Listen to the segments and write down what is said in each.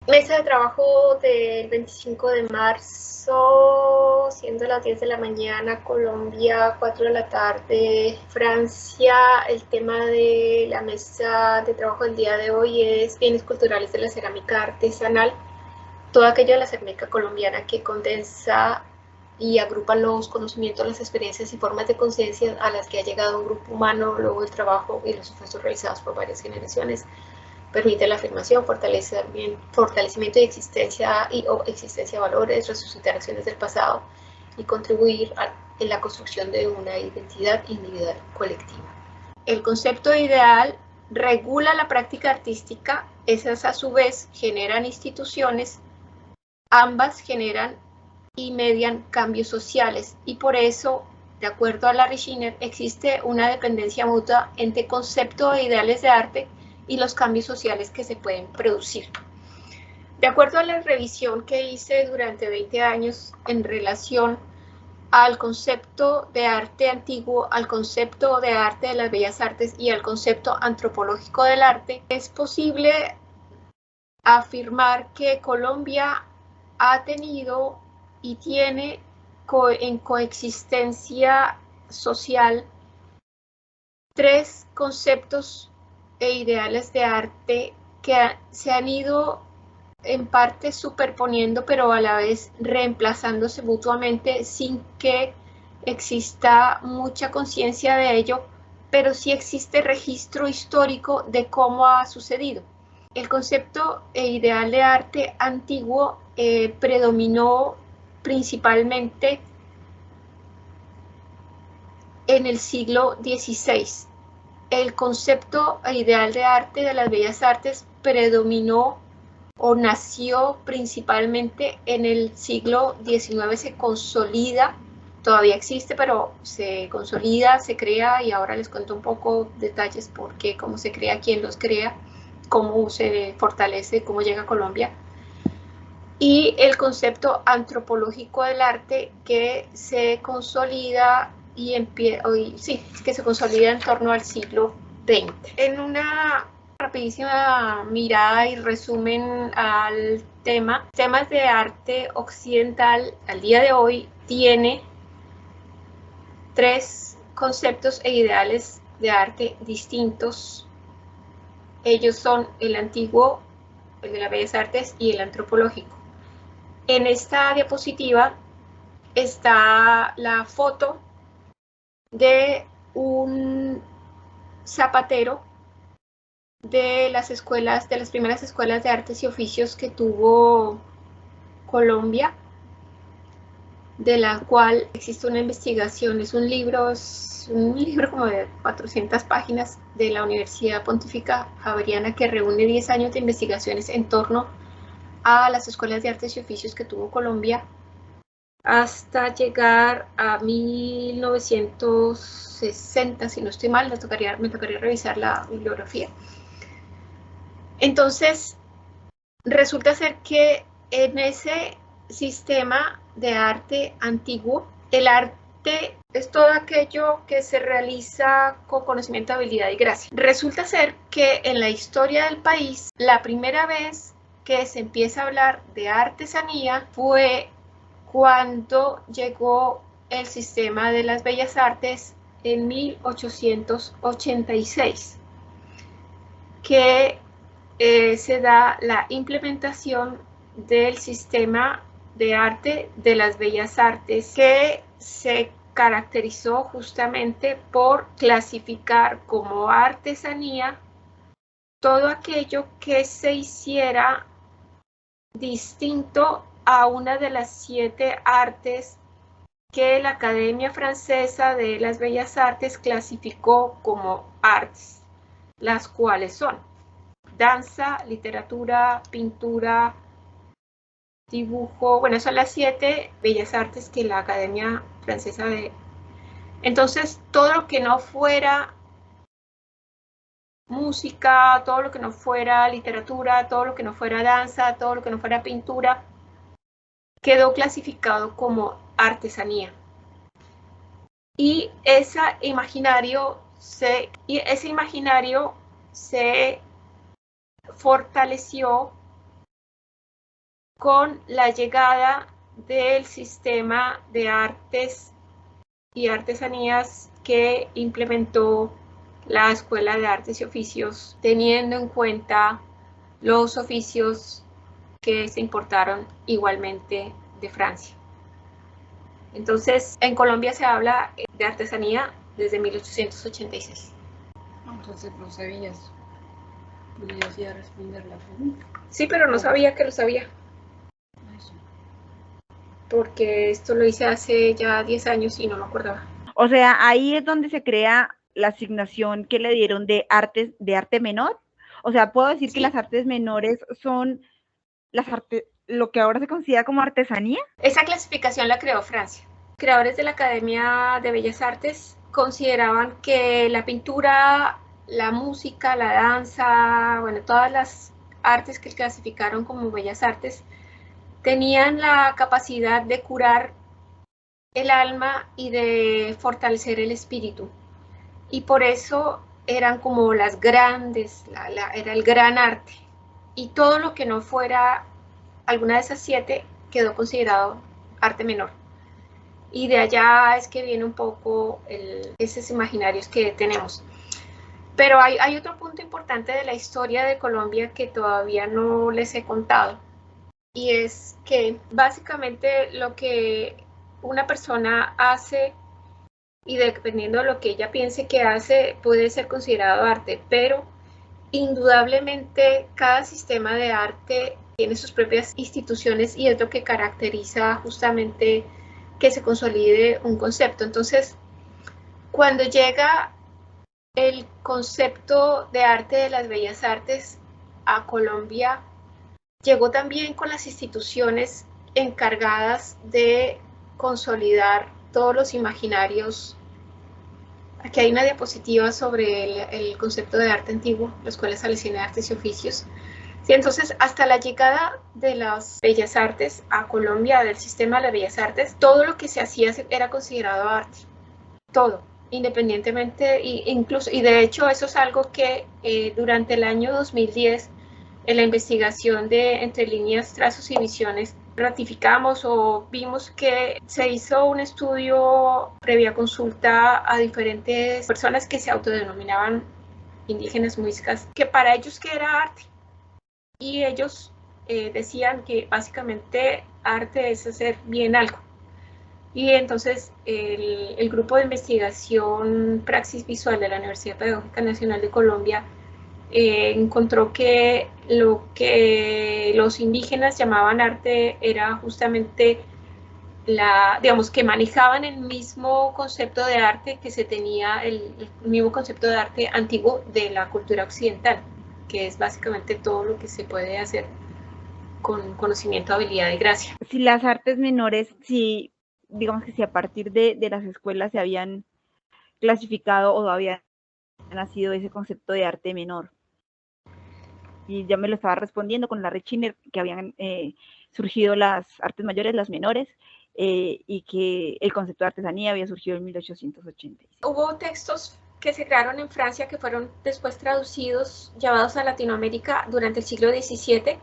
Mesa de trabajo del 25 de marzo, siendo las 10 de la mañana, Colombia, 4 de la tarde, Francia. El tema de la mesa de trabajo del día de hoy es bienes culturales de la cerámica artesanal. Todo aquello de la cerámica colombiana que condensa y agrupa los conocimientos, las experiencias y formas de conciencia a las que ha llegado un grupo humano luego del trabajo y los esfuerzos realizados por varias generaciones. Permite la afirmación, fortalecimiento de existencia o existencia de valores, resucitar acciones del pasado y contribuir en la construcción de una identidad individual colectiva. El concepto ideal regula la práctica artística, esas a su vez generan instituciones, ambas generan y median cambios sociales y por eso, de acuerdo a Larry Schiner, existe una dependencia mutua entre concepto e ideales de arte y los cambios sociales que se pueden producir. De acuerdo a la revisión que hice durante 20 años en relación al concepto de arte antiguo, al concepto de arte de las bellas artes y al concepto antropológico del arte, es posible afirmar que Colombia ha tenido y tiene en coexistencia social tres conceptos e ideales de arte que se han ido en parte superponiendo, pero a la vez reemplazándose mutuamente sin que exista mucha conciencia de ello, pero sí existe registro histórico de cómo ha sucedido. El concepto e ideal de arte antiguo predominó principalmente en el siglo XVI. El concepto e ideal de arte de las bellas artes predominó o nació principalmente en el siglo XIX, se consolida, todavía existe, pero se consolida, se crea, y ahora les cuento un poco detalles por qué, cómo se crea, quién los crea, cómo se fortalece, cómo llega a Colombia. Y el concepto antropológico del arte que se consolida que se consolida en torno al siglo XX. En una rapidísima mirada y resumen al tema, temas de arte occidental al día de hoy tiene tres conceptos e ideales de arte distintos. Ellos son el antiguo, el de las bellas artes y el antropológico. En esta diapositiva está la foto de un zapatero de las escuelas, de las primeras escuelas de artes y oficios que tuvo Colombia, de la cual existe una investigación, es un libro como de 400 páginas de la Universidad Pontificia Javeriana que reúne 10 años de investigaciones en torno a las escuelas de artes y oficios que tuvo Colombia hasta llegar a 1960, si no estoy mal, me tocaría revisar la bibliografía. Entonces, resulta ser que en ese sistema de arte antiguo, el arte es todo aquello que se realiza con conocimiento, habilidad y gracia. Resulta ser que en la historia del país, la primera vez que se empieza a hablar de artesanía fue cuando llegó el sistema de las bellas artes en 1886, que se da la implementación del sistema de arte de las bellas artes, que se caracterizó justamente por clasificar como artesanía todo aquello que se hiciera distinto a una de las 7 artes que la Academia Francesa de las Bellas Artes clasificó como artes, las cuales son danza, literatura, pintura, dibujo. Bueno, son las 7 bellas artes que la Academia Francesa de... Entonces, todo lo que no fuera música, todo lo que no fuera literatura, todo lo que no fuera danza, todo lo que no fuera pintura, quedó clasificado como artesanía. Y ese imaginario se fortaleció con la llegada del sistema de artes y artesanías que implementó la Escuela de Artes y Oficios, teniendo en cuenta los oficios que se importaron igualmente de Francia. Entonces, en Colombia se habla de artesanía desde 1886. Entonces lo sabías. Podrías ya responder la pregunta. Sí, pero no sabía que lo sabía. Eso. Porque esto lo hice hace ya 10 años y no me acordaba. O sea, ahí es donde se crea la asignación que le dieron de arte menor. O sea, puedo decir que las artes menores son las artes, lo que ahora se considera como artesanía. Esa clasificación la creó Francia. Los creadores de la Academia de Bellas Artes consideraban que la pintura, la música, la danza, bueno, todas las artes que clasificaron como bellas artes tenían la capacidad de curar el alma y de fortalecer el espíritu. Y por eso eran como las grandes, era el gran arte. Y todo lo que no fuera alguna de esas 7 quedó considerado arte menor. Y de allá es que viene un poco esos imaginarios que tenemos. Pero hay otro punto importante de la historia de Colombia que todavía no les he contado. Y es que básicamente lo que una persona hace y dependiendo de lo que ella piense que hace puede ser considerado arte, pero indudablemente cada sistema de arte tiene sus propias instituciones y es lo que caracteriza justamente que se consolide un concepto. Entonces, cuando llega el concepto de arte de las bellas artes a Colombia, llegó también con las instituciones encargadas de consolidar todos los imaginarios. Aquí hay una diapositiva sobre el concepto de arte antiguo, la Escuela Salesiana de Artes y Oficios. Sí, entonces, hasta la llegada de las bellas artes a Colombia, del sistema de las bellas artes, todo lo que se hacía era considerado arte. Todo, independientemente, y de hecho eso es algo que durante el año 2010, en la investigación de Entre líneas, trazos y visiones, ratificamos o vimos que se hizo un estudio previa consulta a diferentes personas que se autodenominaban indígenas muiscas, que para ellos ¿qué era arte? Y ellos decían que básicamente arte es hacer bien algo. Y entonces el grupo de investigación Praxis Visual de la Universidad Pedagógica Nacional de Colombia encontró que lo que los indígenas llamaban arte era justamente digamos, que manejaban el mismo concepto de arte que se tenía, el mismo concepto de arte antiguo de la cultura occidental, que es básicamente todo lo que se puede hacer con conocimiento, habilidad y gracia. Si las artes menores, si digamos que si a partir de las escuelas se habían clasificado o había nacido ese concepto de arte menor. Y ya me lo estaba respondiendo con Larry Schiner, que habían surgido las artes mayores, las menores, y que el concepto de artesanía había surgido en 1886. Hubo textos que se crearon en Francia que fueron después traducidos, llevados a Latinoamérica durante el siglo XVII,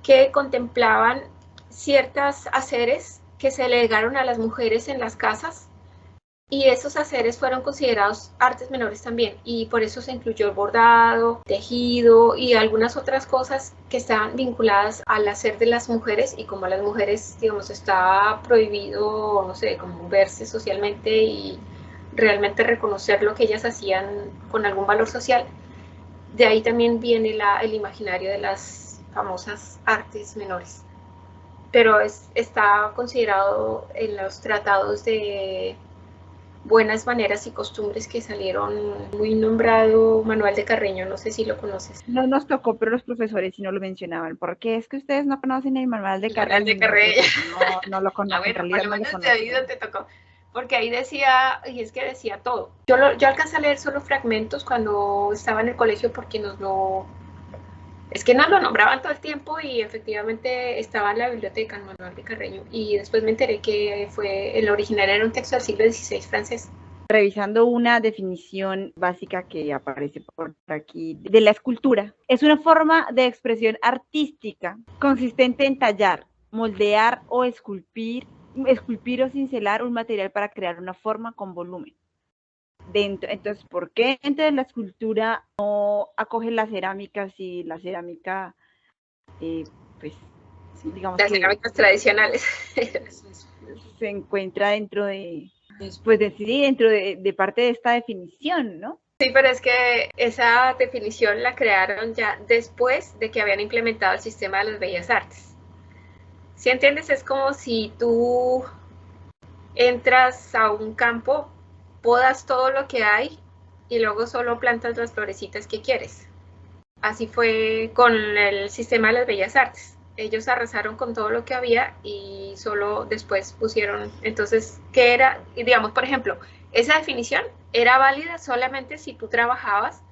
que contemplaban ciertos haceres que se legaron a las mujeres en las casas, y esos haceres fueron considerados artes menores también, y por eso se incluyó el bordado, tejido y algunas otras cosas que estaban vinculadas al hacer de las mujeres, y como a las mujeres, digamos, estaba prohibido, no sé, como verse socialmente y realmente reconocer lo que ellas hacían con algún valor social, de ahí también viene el imaginario de las famosas artes menores. Pero está considerado en los tratados de buenas maneras y costumbres que salieron, muy nombrado Manuel de Carreño, no sé si lo conoces. No nos tocó, pero los profesores sí no lo mencionaban, porque es que ustedes no conocen el Manual de Carreño. Manuel de Carreño. No lo conocen, Bueno, en realidad por lo menos no lo de ahí donde tocó, porque ahí decía, y es que decía todo. Yo alcancé a leer solo fragmentos cuando estaba en el colegio porque nos lo nombraban todo el tiempo y efectivamente estaba en la biblioteca, el Manuel de Carreño, y después me enteré que el original era un texto del siglo XVI francés. revisando una definición básica que aparece por aquí de la escultura. Es una forma de expresión artística consistente en tallar, moldear o esculpir o cincelar un material para crear una forma con volumen. Entonces, ¿por qué entonces la escultura no acoge la cerámica si la cerámica, pues, digamos las que cerámicas tradicionales? se encuentra dentro de, pues, dentro de parte de esta definición, ¿no? Sí, pero es que esa definición la crearon ya después de que habían implementado el sistema de las bellas artes. ¿Sí entiendes? Es como si tú entras a un campo, podas todo lo que hay y luego solo plantas las florecitas que quieres. Así fue con el sistema de las bellas artes. Ellos arrasaron con todo lo que había y solo después pusieron, entonces, ¿qué era? Y digamos, por ejemplo, esa definición era válida solamente si tú trabajabas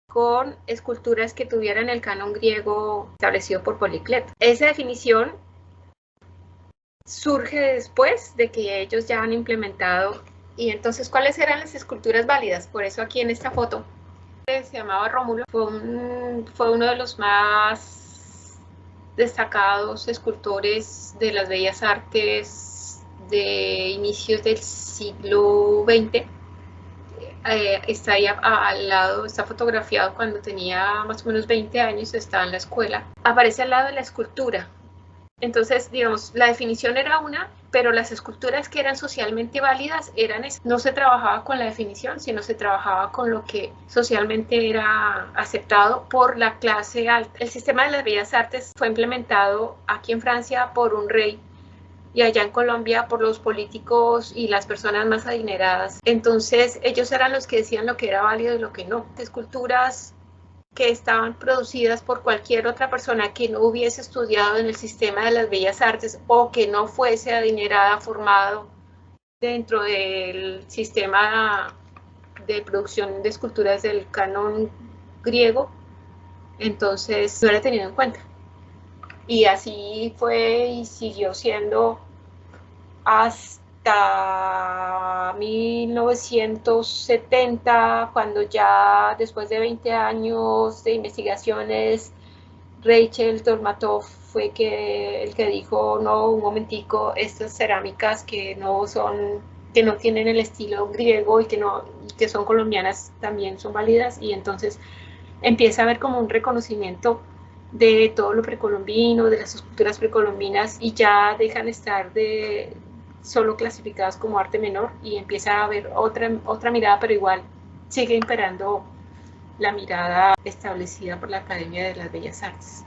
con esculturas que tuvieran el canon griego establecido por Policleto. Esa definición surge después de que ellos ya han implementado. Y entonces, ¿cuáles eran las esculturas válidas? Por eso aquí en esta foto se llamaba Rómulo, fue uno de los más destacados escultores de las bellas artes de inicios del siglo XX. Está ahí al lado, está fotografiado cuando tenía más o menos 20 años, estaba en la escuela. Aparece al lado de la escultura. Entonces, digamos, la definición era una, pero las esculturas que eran socialmente válidas eran esas. No se trabajaba con la definición, sino se trabajaba con lo que socialmente era aceptado por la clase alta. El sistema de las bellas artes fue implementado aquí en Francia por un rey y allá en Colombia por los políticos y las personas más adineradas. Entonces, ellos eran los que decían lo que era válido y lo que no. Esculturas que estaban producidas por cualquier otra persona que no hubiese estudiado en el sistema de las bellas artes o que no fuese adinerada, formado dentro del sistema de producción de esculturas del canon griego, entonces no era tenido en cuenta. Y así fue y siguió siendo hasta 1970, cuando ya después de 20 años de investigaciones, Rachel Dolmatov fue el que dijo, no, un momentico, estas cerámicas que no tienen el estilo griego y que son colombianas también son válidas, y entonces empieza a haber como un reconocimiento de todo lo precolombino, de las esculturas precolombinas, y ya dejan de estar solo clasificadas como arte menor y empieza a haber otra mirada, pero igual sigue imperando la mirada establecida por la Academia de las Bellas Artes.